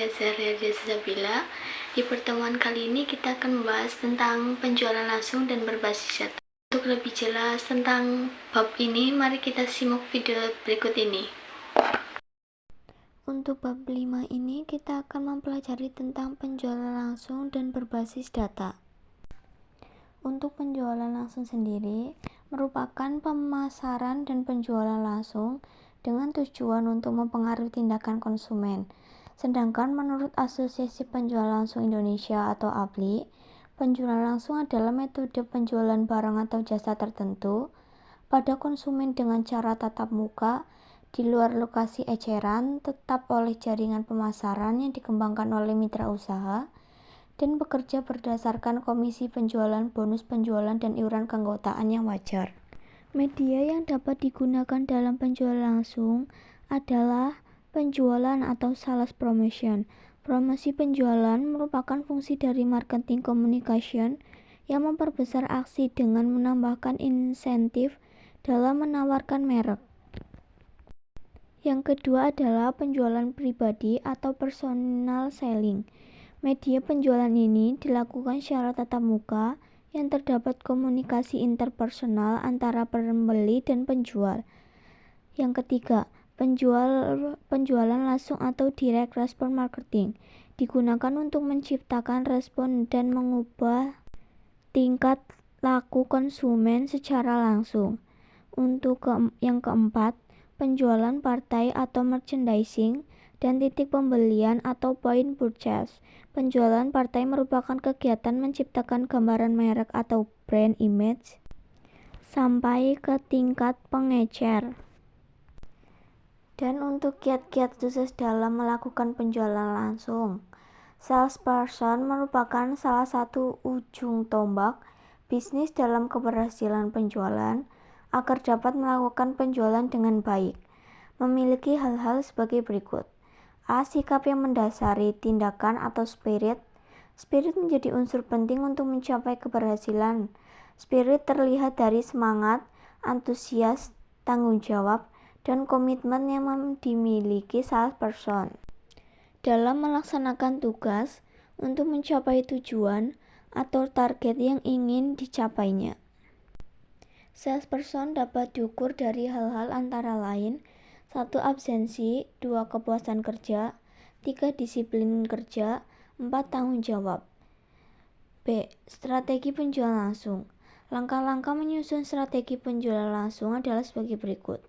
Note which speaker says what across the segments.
Speaker 1: Zahra Zabila. Di pertemuan kali ini kita akan membahas tentang penjualan langsung dan berbasis data. Untuk lebih jelas tentang bab ini, mari kita simak video berikut ini. Untuk bab 5 ini kita akan mempelajari tentang penjualan langsung dan berbasis data. Untuk penjualan langsung sendiri merupakan pemasaran dan penjualan langsung dengan tujuan untuk mempengaruhi tindakan konsumen. Sedangkan menurut Asosiasi Penjual Langsung Indonesia atau APLI, penjualan langsung adalah metode penjualan barang atau jasa tertentu pada konsumen dengan cara tatap muka di luar lokasi eceran tetap oleh jaringan pemasaran yang dikembangkan oleh mitra usaha dan bekerja berdasarkan komisi penjualan, bonus penjualan, dan iuran keanggotaan yang wajar. Media yang dapat digunakan dalam penjualan langsung adalah penjualan atau sales promotion. Promosi penjualan merupakan fungsi dari marketing communication yang memperbesar aksi dengan menambahkan insentif dalam menawarkan merek. Yang kedua adalah penjualan pribadi atau personal selling. Media penjualan ini dilakukan secara tatap muka yang terdapat komunikasi interpersonal antara pembeli dan penjual. Yang ketiga, penjualan langsung atau direct response marketing digunakan untuk menciptakan respon dan mengubah tingkat laku konsumen secara langsung. Untuk yang keempat, penjualan partai atau merchandising dan titik pembelian atau point purchase. Penjualan partai merupakan kegiatan menciptakan gambaran merek atau brand image sampai ke tingkat pengecer. Dan untuk kiat-kiat sukses dalam melakukan penjualan langsung, salesperson merupakan salah satu ujung tombak bisnis dalam keberhasilan penjualan. Agar dapat melakukan penjualan dengan baik, memiliki hal-hal sebagai berikut. A. Sikap yang mendasari tindakan atau spirit. Spirit menjadi unsur penting untuk mencapai keberhasilan. Spirit terlihat dari semangat, antusias, tanggung jawab, dan komitmen yang dimiliki salesperson dalam melaksanakan tugas untuk mencapai tujuan atau target yang ingin dicapainya. Salesperson dapat diukur dari hal-hal antara lain 1. Absensi, 2. Kepuasan kerja, 3. Disiplin kerja, 4. Tanggung jawab. B. Strategi penjualan langsung. Langkah-langkah menyusun strategi penjualan langsung adalah sebagai berikut.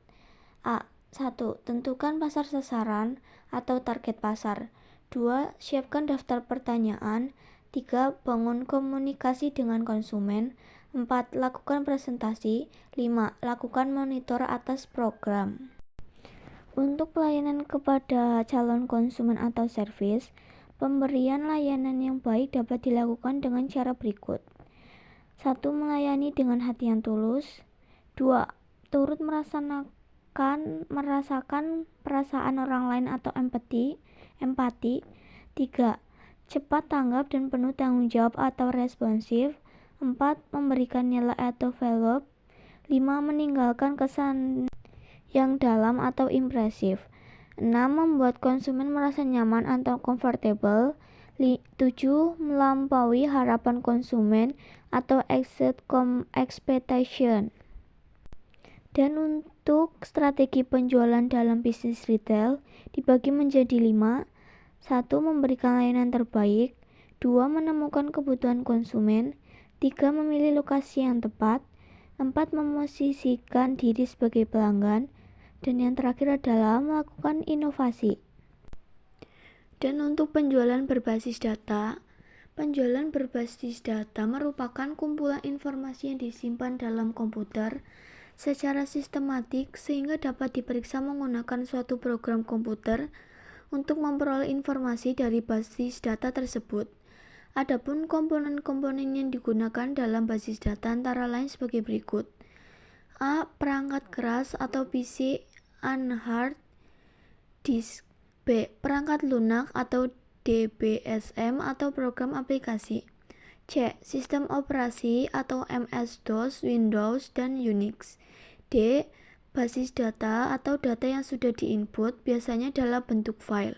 Speaker 1: A. 1. Tentukan pasar sasaran atau target pasar. 2. Siapkan daftar pertanyaan. 3. Bangun komunikasi dengan konsumen. 4. Lakukan presentasi. 5. Lakukan monitor atas program. Untuk pelayanan kepada calon konsumen atau servis, pemberian layanan yang baik dapat dilakukan dengan cara berikut. 1. Melayani dengan hati yang tulus. 2. Turut merasakan perasaan orang lain atau empati. 3. Cepat tanggap dan penuh tanggung jawab atau responsif. 4. Memberikan nilai atau value. 5. Meninggalkan kesan yang dalam atau impresif. 6. Membuat konsumen merasa nyaman atau comfortable. 7. Melampaui harapan konsumen atau exceed expectation. Dan untuk strategi penjualan dalam bisnis retail dibagi menjadi 5. 1. Memberikan layanan terbaik. 2. Menemukan kebutuhan konsumen. 3. Memilih lokasi yang tepat. 4. Memosisikan diri sebagai pelanggan. Dan yang terakhir adalah melakukan inovasi. Dan untuk penjualan berbasis data, penjualan berbasis data merupakan kumpulan informasi yang disimpan dalam komputer secara sistematik sehingga dapat diperiksa menggunakan suatu program komputer untuk memperoleh informasi dari basis data tersebut. Adapun komponen-komponen yang digunakan dalam basis data antara lain sebagai berikut. A. Perangkat keras atau PC and hard disk. B. Perangkat lunak atau DBSM atau program aplikasi. C. Sistem operasi atau MS-DOS, Windows, dan Unix. D. Basis data atau data yang sudah diinput biasanya dalam bentuk file.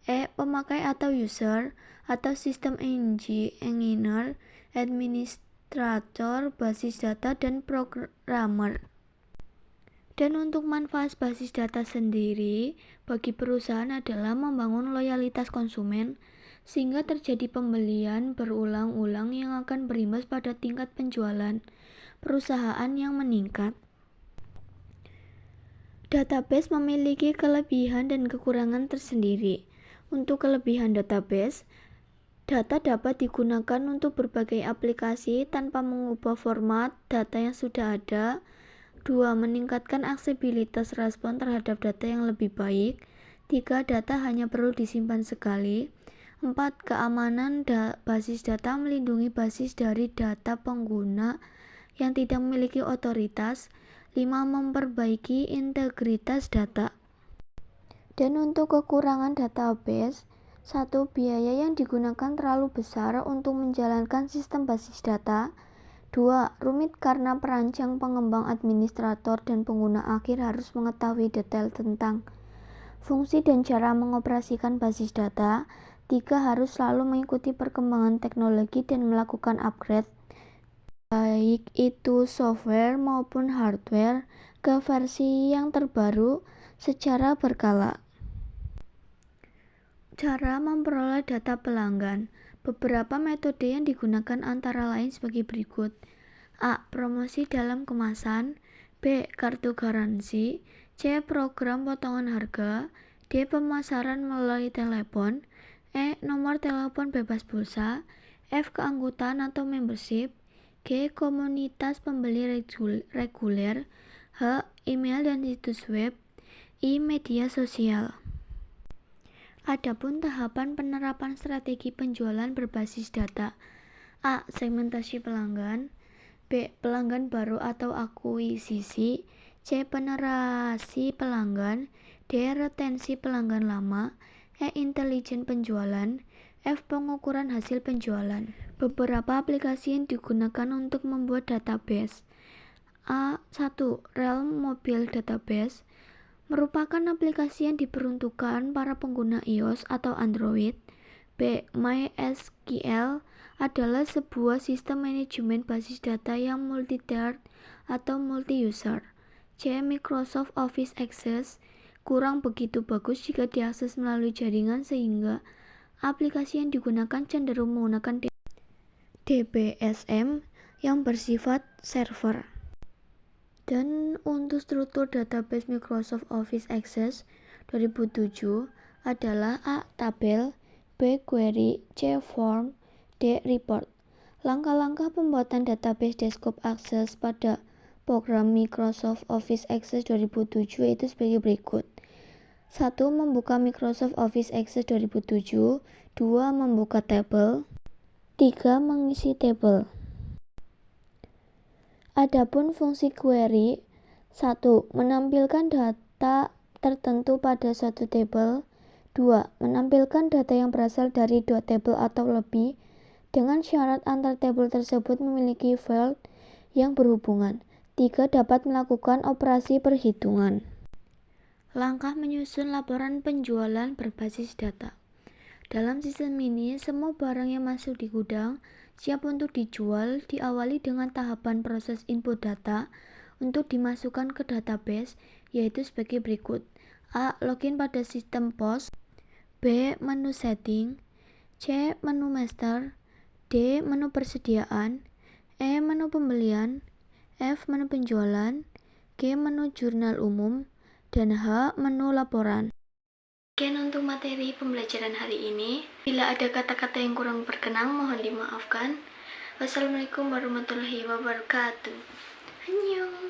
Speaker 1: Pemakai atau user, atau sistem engineer, administrator basis data, dan programmer. Dan untuk manfaat basis data sendiri bagi perusahaan adalah membangun loyalitas konsumen sehingga terjadi pembelian berulang-ulang yang akan berimbas pada tingkat penjualan perusahaan yang meningkat. Database memiliki kelebihan dan kekurangan tersendiri. Untuk kelebihan database, data dapat digunakan untuk berbagai aplikasi tanpa mengubah format data yang sudah ada. 2. Meningkatkan aksesibilitas respon terhadap data yang lebih baik. 3. Data hanya perlu disimpan sekali. 4. Keamanan basis data melindungi basis dari data pengguna yang tidak memiliki otoritas. 5. Memperbaiki integritas data. Dan untuk kekurangan database, 1. Biaya yang digunakan terlalu besar untuk menjalankan sistem basis data. 2. Rumit karena perancang, pengembang, administrator, dan pengguna akhir harus mengetahui detail tentang fungsi dan cara mengoperasikan basis data. 3. Harus selalu mengikuti perkembangan teknologi dan melakukan upgrade, baik itu software maupun hardware, ke versi yang terbaru secara berkala. Cara memperoleh data pelanggan. Beberapa metode yang digunakan antara lain sebagai berikut. A. Promosi dalam kemasan. B. Kartu garansi. C. Program potongan harga. D. Pemasaran melalui telepon. E. Nomor telepon bebas pulsa. F. Keanggotaan atau membership. G. Komunitas pembeli reguler. H. Email dan situs web. I. Media sosial. Adapun tahapan penerapan strategi penjualan berbasis data. A. Segmentasi pelanggan. B. Pelanggan baru atau akuisisi. C. Penetrasi pelanggan. D. Retensi pelanggan lama. E. Intelijen penjualan. F. Pengukuran hasil penjualan. Beberapa aplikasi yang digunakan untuk membuat database. A. 1. Realm Mobile Database merupakan aplikasi yang diperuntukkan para pengguna iOS atau Android. B. MySQL adalah sebuah sistem manajemen basis data yang multi-tiered atau multi-user. C. Microsoft Office Access kurang begitu bagus jika diakses melalui jaringan sehingga aplikasi yang digunakan cenderung menggunakan DBSM yang bersifat server. Dan untuk struktur database Microsoft Office Access 2007 adalah A. Tabel, B. Query, C. Form, D. Report. Langkah-langkah pembuatan database desktop Access pada program Microsoft Office Access 2007 itu sebagai berikut. 1. Membuka Microsoft Office Access 2007. 2. Membuka tabel. 3. Mengisi tabel. Adapun fungsi query. 1. Menampilkan data tertentu pada suatu tabel. 2. Menampilkan data yang berasal dari 2 tabel atau lebih dengan syarat antar tabel tersebut memiliki field yang berhubungan. 3. Dapat melakukan operasi perhitungan. Langkah menyusun laporan penjualan berbasis data. Dalam sistem ini, semua barang yang masuk di gudang siap untuk dijual diawali dengan tahapan proses input data untuk dimasukkan ke database, yaitu sebagai berikut. A. Login pada sistem POS. B. Menu setting. C. Menu master. D. Menu persediaan. E. Menu pembelian. F. Menu penjualan. G. Menu jurnal umum. Dan H. Menu laporan. Sekian untuk materi pembelajaran hari ini. Bila ada kata-kata yang kurang berkenan, mohon dimaafkan. Wassalamualaikum warahmatullahi wabarakatuh. Annyeong.